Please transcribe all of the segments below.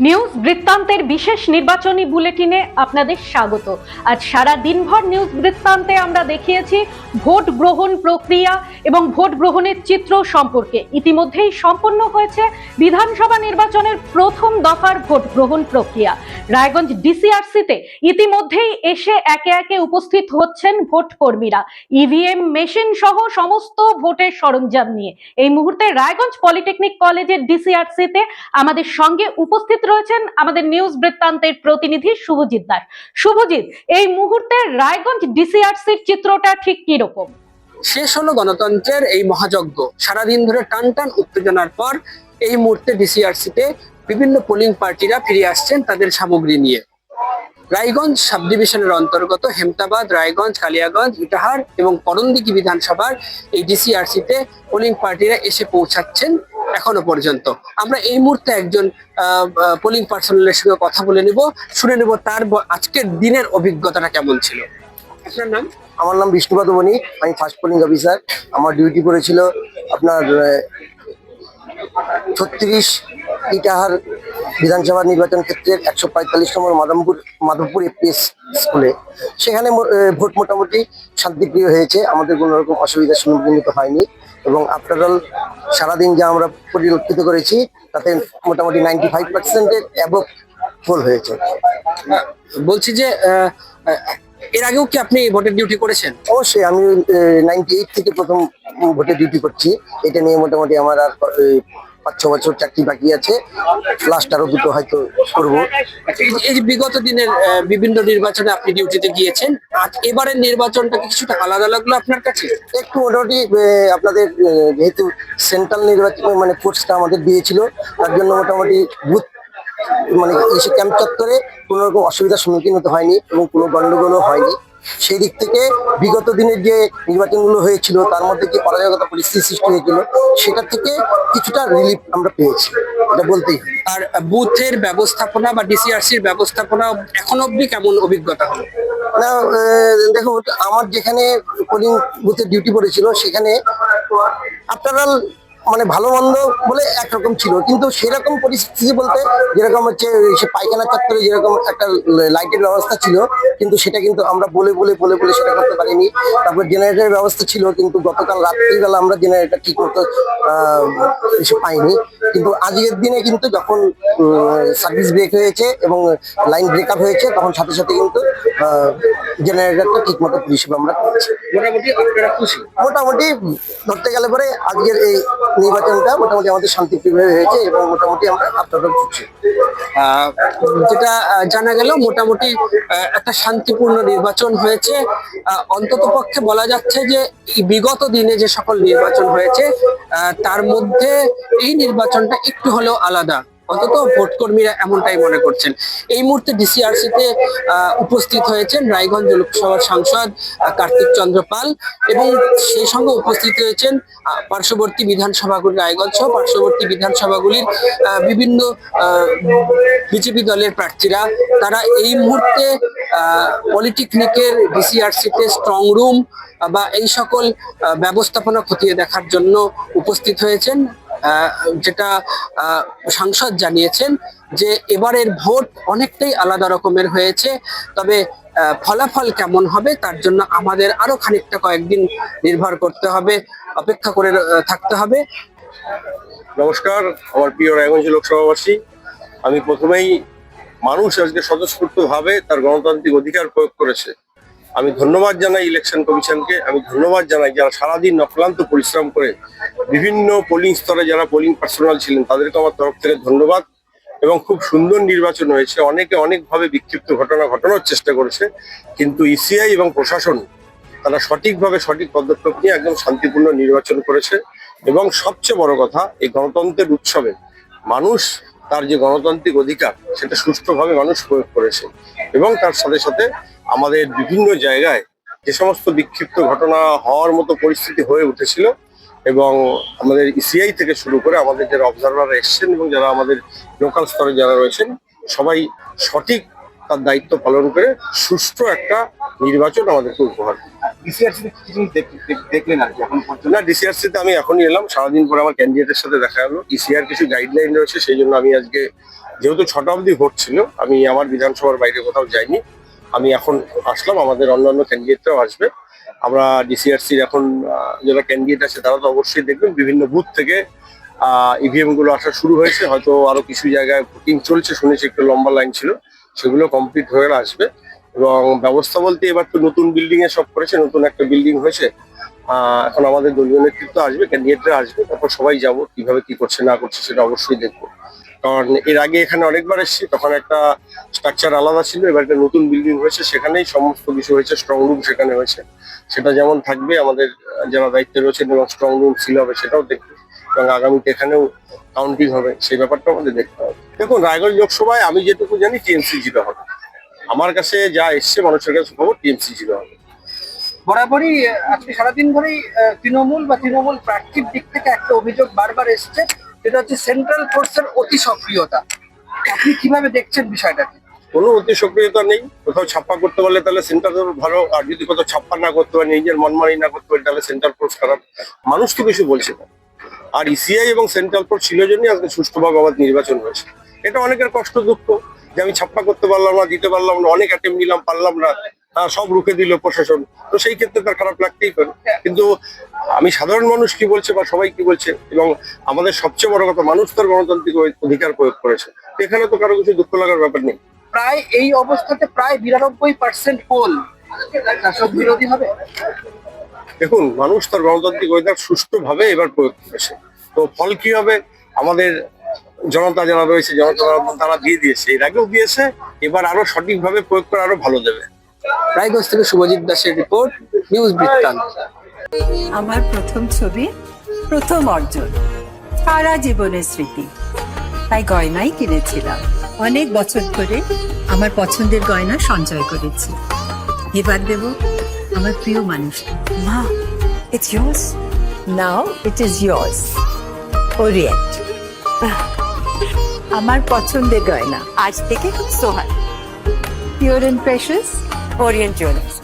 News বৃত্তান্তের বিশেষ নির্বাচনী বুলেটিনে আপনাদের স্বাগত। আজ সারা দিনভর নিউজ বৃত্তান্তে আমরা দেখিয়েছি ভোট গ্রহণ প্রক্রিয়া এবং ভোট গ্রহণের চিত্র সম্পর্কে। ইতিমধ্যেই সম্পন্ন হয়েছে বিধানসভা নির্বাচনের প্রথম দফার ভোট গ্রহণ প্রক্রিয়া। রায়গঞ্জ ডিসিআরসিতে ইতিমধ্যেই এসে একে একে উপস্থিত হচ্ছেন ভোট কর্মীরা ইভিএম মেশিন সহ সমস্ত ভোটের সরঞ্জাম নিয়ে। এই মুহূর্তে রায়গঞ্জ পলিটেকনিক কলেজের ডিসিআরসিতে আমাদের সঙ্গে উপস্থিত রয়েছেন আমাদের নিউজ বৃত্তান্তের প্রতিনিধি শুভজিৎ দাস। শুভজিৎ, এই মুহূর্তে রায়গঞ্জ ডিসিআরসির চিত্রটা ঠিক কি রকম? শেষ হলো গণতন্ত্রের এই মহাযজ্ঞ। সারাদিন ধরে টান টান উত্তেজনার পর এই মুহূর্তে ডিসিআরসিতে বিভিন্ন পোলিং পার্টিরা ফিরে আসছেন তাদের সামগ্রী নিয়ে। রায়গঞ্জ সাব ডিভিশনের অন্তর্গত হেমতাবাদ, রায়গঞ্জ, কালিয়াগঞ্জ, ইটাহার এবং করণদিঘি বিধানসভার এই ডিসিআরসিতে পোলিং পার্টিরা এসে পৌঁছাচ্ছেন এখনো পর্যন্ত। আমরা এই মুহূর্তে একজন পোলিং পার্সোনালের সঙ্গে কথা বলে নেব, শুনে নেব তার আজকের দিনের অভিজ্ঞতাটা কেমন ছিল। আপনার নাম? আমার নাম বিষ্ণুপদ বণিক, আমি ফার্স্ট পোলিং অফিসার। আমার ডিউটি করেছিল আপনার 36 ইটাহার বিধানসভা নির্বাচন ক্ষেত্রের 145 নম্বর মাধবপুর এপিএস স্কুলে। সেখানে ভোট মোটামুটি শান্তিপ্রিয় হয়েছে, আমাদের কোনো রকম অসুবিধার সম্মুখীন হয়নি। এবং আফটার অল সারাদিন যা আমরা পরিলক্ষিত করেছি তাতে মোটামুটি 95%-এর অ্যাবভ পোল হয়েছে। বলছি যে এর আগেও কি আপনি ভোটের ডিউটি করেছেন? অবশ্যই, আমি 98 থেকে প্রথম ভোটের ডিউটি করছি। এটা নিয়ে মোটামুটি আমার আর 5-6 বছর চাকরি বাকি আছে, লাস্ট আরো দুটো হয়তো করবো। এই যে বিগত দিনের বিভিন্ন নির্বাচনে আপনি ডিউটিতে গিয়েছেন, এবারের নির্বাচনটা কিছুটা আলাদা লাগলো আপনার কাছে? একটু মোটামুটি আপনাদের যেহেতু সেন্ট্রাল নির্বাচন মানে ফোর্সটা আমাদের দিয়েছিল, তার জন্য মোটামুটি বুথ মানে এসে ক্যাম্প চত্বরে কোনো রকম অসুবিধার সম্মুখীন হতে হয়নি এবং কোনো গন্ডগোলও হয়নি। সেই দিক থেকে বিগত দিনের যে নির্বাচনগুলো হয়েছিল তার মধ্যে যে অরাজকতা পরিস্থিতি সৃষ্টি হয়েছিল সেটা থেকে কিছুটা রিলিফ আমরা পেয়েছি, এটা বলতেই। আর বুথের ব্যবস্থাপনা বা ডিসিআরসির ব্যবস্থাপনা এখন অবধি কেমন অভিজ্ঞতা হলো? না, দেখুন, আমার যেখানে পোলিং বুথে ডিউটি পড়েছিল সেখানে আফটার অল মানে ভালো মন্দ বলে একরকম ছিল, কিন্তু সেরকম পরিস্থিতি বলতে যেরকম হচ্ছে সে পায়খানা চত্বরে যেরকম একটা লাইটের ব্যবস্থা ছিল, কিন্তু সেটা কিন্তু আমরা বলে সেটা করতে পারিনি। তারপর জেনারেটরের ব্যবস্থা ছিল, কিন্তু গতকাল রাত্রিবেলা আমরা জেনারেটর ঠিক মতো এসে পাইনি। কিন্তু আজকের দিনে কিন্তু যখন সার্ভিস ব্রেক হয়েছে এবং লাইন ব্রেকআপ হয়েছে তখন সাথে সাথে কিন্তু জেনারেটরটা ঠিক মতো পরিষেবা আমরা পেয়েছি। মোটামুটি আপনারা খুশি? মোটামুটি ধরতে গেলে পরে আজকের এই নির্বাচনটা মোটামুটি আমাদের শান্তিপ্রিয় হয়েছে এবং মোটামুটি আমরা আপনাদের খুশি। যেটা জানা গেল মোটামুটি একটা শান্তিপূর্ণ নির্বাচন হয়েছে। অন্তত পক্ষে বলা যাচ্ছে যে বিগত দিনে যে সকল নির্বাচন হয়েছে তার মধ্যে এই নির্বাচনটা একটু হলেও আলাদা, অন্তত ভোট কর্মীরা এমনটাই মনে করছেন। এই মুহূর্তে ডিসিআরসিতে উপস্থিত হয়েছেন রায়গঞ্জ লোকসভার সাংসদ কার্তিক চন্দ্র পাল এবং সেই সঙ্গে উপস্থিত হয়েছেন পার্শ্ববর্তী বিধানসভাগুলি, রায়গঞ্জ সহ পার্শ্ববর্তী বিধানসভাগুলির বিভিন্ন বিজেপি দলের প্রার্থীরা। তারা এই মুহূর্তে পলিটেকনিকের ডিসিআরসিতে স্ট্রং রুম বা এই সকল ব্যবস্থাপনা খতিয়ে দেখার জন্য উপস্থিত হয়েছেন। যেটা সাংসদ জানিয়েছেন যে এবারের ভোট অনেকটাই আলাদা রকমের হয়েছে, তবে ফলাফল কেমন হবে তার জন্য আমাদের আরো খানিকটা কয়েকদিন নির্ভর করতে হবে, অপেক্ষা করে থাকতে হবে। নমস্কার, আমার প্রিয় রায়গঞ্জ লোকসভাবাসী। আমি প্রথমেই মানুষ আজকে স্বতঃস্ফূর্তভাবে তার গণতান্ত্রিক অধিকার প্রয়োগ করেছে, আমি ধন্যবাদ জানাই ইলেকশন কমিশনকে। আমি ধন্যবাদ জানাই যারা সারাদিন অক্লান্ত পরিশ্রম করে বিভিন্ন পোলিং স্তরে যারা পোলিং পার্সোনাল ছিলেন তাদেরকে আমার তরফ থেকে ধন্যবাদ। এবং খুব সুন্দর নির্বাচন হয়েছে। অনেকে অনেকভাবে বিক্ষিপ্ত ঘটনা ঘটানোর চেষ্টা করেছে, কিন্তু ইসিআই এবং প্রশাসন তারা সঠিকভাবে সঠিক পদক্ষেপ নিয়ে একদম শান্তিপূর্ণ নির্বাচন করেছে। এবং সবচেয়ে বড় কথা, এই গণতন্ত্রের উৎসবে মানুষ তার যে গণতান্ত্রিক অধিকার সেটা সুষ্ঠুভাবে মানুষ প্রয়োগ করেছে। এবং তার সাথে সাথে আমাদের বিভিন্ন জায়গায় যে সমস্ত বিক্ষিপ্ত ঘটনা হওয়ার মতো পরিস্থিতি হয়ে উঠেছিল এবং আমাদের ইসিআই থেকে শুরু করে আমাদের যারা অবজারভাররা এসছেন এবং যারা আমাদের লোকাল স্তরে যারা রয়েছেন সবাই সঠিক তার দায়িত্ব পালন করে সুষ্ঠু একটা নির্বাচন আমাদেরকে উপহার ডিসিআরসি কি জিনিস দেখলেন আর কি এখন পর্যন্ত? না, ডিসিআরসি তে আমি এখনই এলাম, সারাদিন পরে আমার ক্যান্ডিডেটের সাথে দেখা হলো। ইসিআর কিছু গাইডলাইন রয়েছে, সেই জন্য আমি আজকে, যেহেতু 6টা অবধি ভোট ছিল, আমি আমার বিধানসভার বাইরে কোথাও যাইনি। আমি এখন আসলাম, আমাদের অন্যান্য ক্যান্ডিডেটরাও আসবে। আমরা ডিসিআরসির এখন যারা ক্যান্ডিডেট আছে তারা তো অবশ্যই দেখবেন বিভিন্ন বুথ থেকে ইভিএম গুলো আসা শুরু হয়েছে, হয়তো আরো কিছু জায়গায় ভোটিং চলছে, শুনেছি একটু লম্বা লাইন ছিল, সেগুলো কমপ্লিট হয়ে আসবে। এবং ব্যবস্থা বলতে এবার তো নতুন বিল্ডিং এ সব করেছে, নতুন একটা বিল্ডিং হয়েছে। এখন আমাদের দলীয় নেতৃত্ব আসবে, ক্যান্ডিডেটরা আসবে, তারপর সবাই যাব, কিভাবে কি করছে না করছে সেটা অবশ্যই দেখবো। কারণ এর আগে এখানে অনেকবার এসেছি, তখন একটা স্ট্রাকচার আলাদা ছিল, এবার একটা নতুন বিল্ডিং হয়েছে, সেখানেই সমস্ত কিছু হয়েছে, স্ট্রং রুম সেখানে হয়েছে, সেটা যেমন থাকবে, আমাদের যারা দায়িত্বে রয়েছেন এবং স্ট্রং রুম ছিল হবে সেটাও দেখবে, এবং আগামীতে এখানেও কাউন্টিং হবে, সেই ব্যাপারটা আমাদের দেখতে হবে। দেখুন, রায়গঞ্জ লোকসভায় আমি যেটুকু জানি টিএমসি জিরো হবে। আমার কাছে যা এসছে, মানুষের কাছে খবর টিএমসি জিরো হবে। বরাবরই আজকে সারাদিন ধরেই তৃণমূল বা তৃণমূল প্রার্থীর দিক থেকে একটা অভিযোগ বারবার এসছে, সেটা হচ্ছে সেন্ট্রাল ফোর্সের অতি সক্রিয়তা। আপনি কিভাবে দেখছেন বিষয়টাকে? কোনো অতি সক্রিয়তা নেই। কোথাও ছাপ্পা করতে পারলে তাহলে সেন্টার ভালো, আর যদি কোথাও ছাপ্পা না করতে পারে, নিজের মনমানি না করতে পারে, তাহলে সেন্ট্রাল ফোর্স খারাপ। মানুষ তো কিছু বলছে না। আর ইসিআই এবং সেন্ট্রাল ফোর্স ছিল জন্যই আজকে সুষ্ঠুভাবে আবার নির্বাচন হয়েছে। এটা অনেকের কষ্ট দুঃখ যে আমি ছাপ্পা করতে পারলাম না, দিতে পারলাম না, অনেক অ্যাটেম্প নিলাম, পারলাম না, সব রুখে দিল প্রশাসন, তো সেই ক্ষেত্রে তার খারাপ লাগতেই পারে। কিন্তু আমি সাধারণ মানুষ কি বলছে বা সবাই কি বলছে, এবং আমাদের সবচেয়ে বড় কথা, মানুষ তার গণতান্ত্রিক অধিকার প্রয়োগ করেছে, এখানে তো কারো কিছু দুঃখ লাগার ব্যাপার নেই। প্রায় এই অবস্থাতে প্রায় 92% পোল শাসক বিরোধী হবে। দেখুন, মানুষ তার গণতান্ত্রিক অধিকার সুষ্ঠুভাবে এবার প্রয়োগ করেছে, তো ফল কি হবে আমাদের জনতা যারা রয়েছে, জনতা তারা দিয়ে দিয়েছে, এর আগেও দিয়েছে, এবার আরো সঠিকভাবে প্রয়োগ করে আরো ভালো দেবে। রায়গঞ্জ থেকে শুভজিৎ দাসের রিপোর্ট, নিউজ বৃত্তান্ত। আমার প্রথম ছবি, প্রথম অর্জন, সারা জীবনের স্মৃতি, তাই গয়নাই কিনেছিলাম। অনেক বছর ধরে আমার পছন্দের গয়না সঞ্চয় করেছি, এবার দেব আমার প্রিয় মানুষ। মা, it's yours. Now it is yours. Orient. আমার পছন্দের গয়না আজ থেকে Sohan, pure and precious, orient jewellers.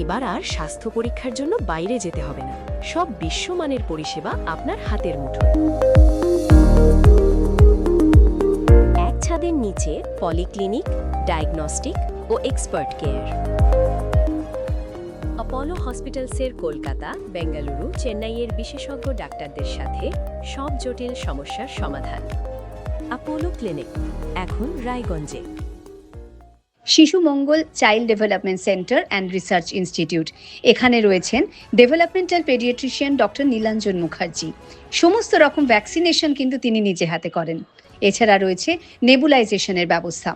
এবার আর স্বাস্থ্য পরীক্ষার জন্য বাইরে যেতে হবে না, সব বিশ্বমানের পরিষেবা আপনার হাতের মুঠোয়। এক ছাদের নিচে পলিক্লিনিক, ডায়াগনস্টিক ও এক্সপার্ট কেয়ার। অপোলো হসপিটালসের কলকাতা, বেঙ্গালুরু, চেন্নাইয়ের বিশেষজ্ঞ ডাক্তারদের সাথে সব জটিল সমস্যার সমাধান। অপোলো ক্লিনিক এখন রায়গঞ্জে। Shishu Mangal child development centre and research institute, এখানে রয়েছেন developmental paediatrician doctor Nilanjan Mukherjee. সমস্ত রকম ভ্যাকসিনেশন কিন্তু তিনি নিজে হাতে করেন। এছাড়া রয়েছে নেবুলাইজেশনের ব্যবস্থা।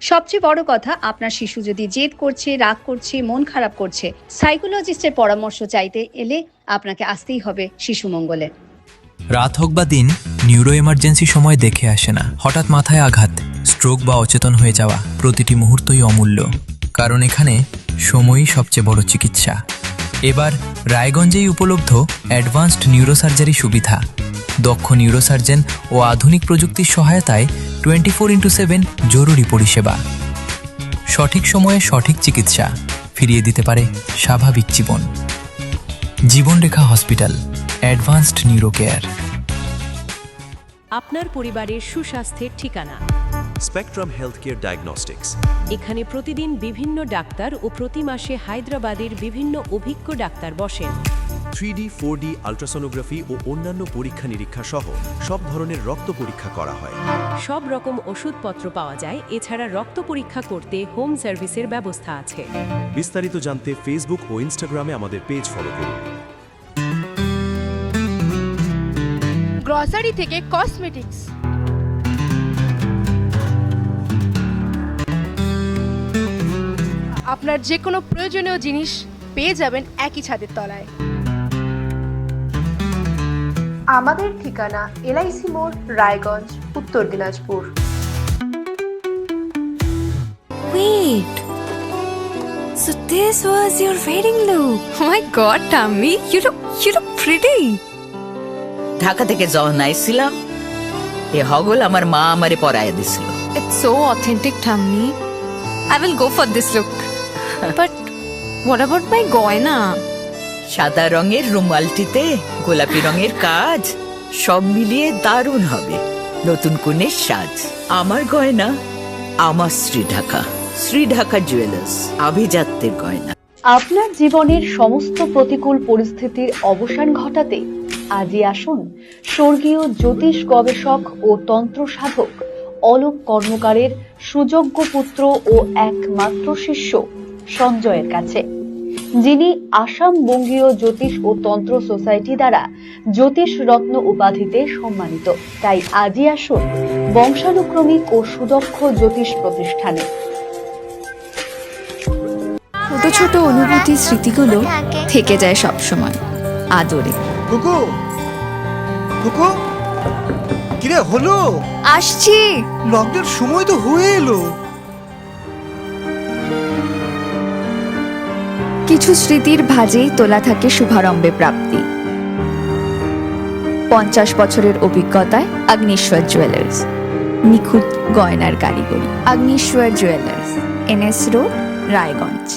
সবচেয়ে বড় কথা, আপনার শিশু যদি জেদ করছে, রাগ করছে, মন খারাপ করছে, সাইকোলজিস্টের পরামর্শ চাইতে এলে আপনাকে আসতেই হবে শিশু মঙ্গলে। রাত হোক বা দিন, নিউরো এমার্জেন্সি সময় দেখে আসে না। হঠাৎ মাথায় আঘাত, স্ট্রোক বা অচেতন হয়ে যাওয়া, প্রতিটি মুহূর্তই অমূল্য, কারণ এখানে সময়ই সবচেয়ে বড় চিকিৎসা। এবার রায়গঞ্জেই উপলব্ধ অ্যাডভান্সড নিউরোসার্জারি সুবিধা। দক্ষ নিউরোসার্জন ও আধুনিক প্রযুক্তির সহায়তায় 24x7 জরুরি পরিষেবা। সঠিক সময়ে সঠিক চিকিৎসা ফিরিয়ে দিতে পারে স্বাভাবিক জীবন। জীবনরেখা হসপিটাল, অ্যাডভান্সড নিউরো কেয়ার। আপনার পরিবারের সুস্বাস্থ্যের ঠিকানা স্পেকট্রাম হেলথকেয়ার ডায়াগনস্টিক্স। এখানে প্রতিদিন বিভিন্ন ডাক্তার ও প্রতি মাসে হায়দ্রাবাদের বিভিন্ন অভিজ্ঞ ডাক্তার বসেন। 3D, 4D আল্ট্রাসোনোগ্রাফি ও অন্যান্য পরীক্ষা নিরীক্ষা সহ সব ধরনের রক্ত পরীক্ষা করা হয়। সব রকম ওষুধপত্র পাওয়া যায়। এছাড়া রক্ত পরীক্ষা করতে হোম সার্ভিসের ব্যবস্থা আছে। বিস্তারিত জানতে ফেসবুক ও ইনস্টাগ্রামে আমাদের পেজ ফলো করুন। গ্রসারি থেকে কসমেটিক্স, আপনার যে কোনো প্রয়োজনীয় জিনিস পেয়ে যাবেন একই ছাদের তলায়। আমাদের ঠিকানা এলআইসি মোড়, রায়গঞ্জ, উত্তর Dinajpur. Wait, so this was your wedding look? Oh my God, Tammy, you look pretty. Dhaka থেকে যখন আইছিলাম, এ হগল আমার মা আমারে পরাইয়া দিছিল। It's so authentic, tummy. I will go for this look. But what about my goina? সাদা রঙের রুমালটিতে গোলাপি রঙের কাজ, সব মিলিয়ে দারুণ হবে নতুন কনের সাজ। আমার গয়না, আমার শ্রী ঢাকা জুয়েলার্স, আভিজাত্যের গয়না। আপনার জীবনের সমস্ত প্রতিকূল পরিস্থিতির অবসান ঘটাতে আজই আসুন স্বর্গীয় জ্যোতিষ গবেষক ও তন্ত্র সাধক অলোক কর্মকারের সুযোগ্য পুত্র ও একমাত্র শিষ্য সঞ্জয়ের কাছে, যিনি আসাম বঙ্গীয় জ্যোতিষ ও তন্ত্র সোসাইটি দ্বারা জ্যোতিষ রত্ন উপাধিতে সম্মানিত। তাই আজই আসুন বংশানুক্রমিক ও সুদক্ষ জ্যোতিষ প্রতিষ্ঠানে। ছোট ছোট অনুভূতি স্মৃতিগুলো থেকে যায় সব সময় আদরে। কুকু কুকু কিরে হলো? আসছি। লকডাউন সময় তো হয়ে এলো। কিছু স্মৃতির ভাজেই তোলা থাকে শুভারম্ভে প্রাপ্তি। 50 বছরের অভিজ্ঞতায় অগ্নিশ্বর জুয়েলার্স, নিখুঁত গয়নার কারিগরি। Agnishwar jewellers, NS road, Raiganj.